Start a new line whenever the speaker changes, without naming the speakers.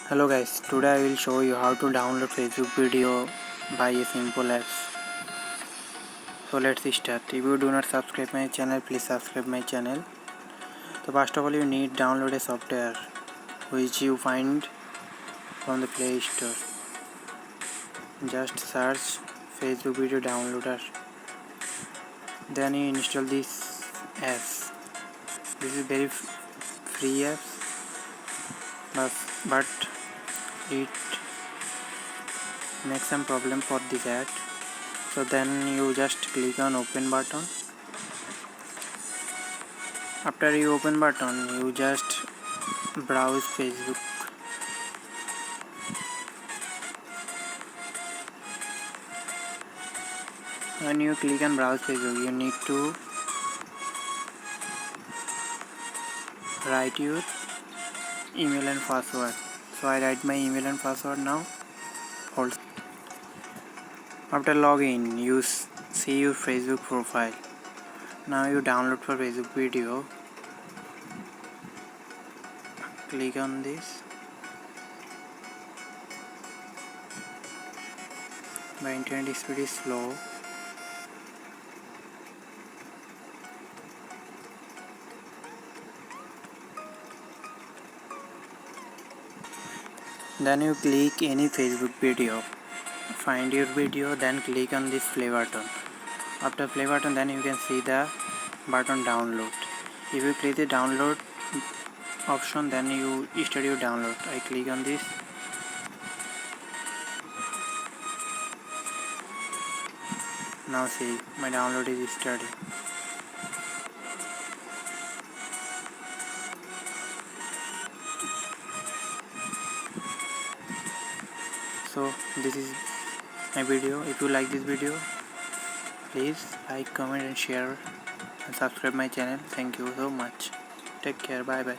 Hello guys, today I will show you how to download Facebook video by a simple app. So let's start. If you do not subscribe my channel, please subscribe my channel. So first of all, you need download a software which you find from the Play Store. Just search Facebook video downloader. Then you install this app. This is very free app, but it makes some problem for this ad. So then you just click on open button. After you open button, you just browse Facebook. When you click on browse Facebook, you need to write your email and password. So I write my email and password now. Hold. After login, you see your Facebook profile. Now you download for Facebook video. Click on this. My internet speed is slow. Then you click any Facebook video. Find your video, then click on this play button. After play button, then you can see the button download. If you click the download option, then you start your download. I click on this. Now see, my download is starting. So this is my video. If you like this video, please like, comment and share and subscribe my channel. Thank you so much. Take care. Bye bye.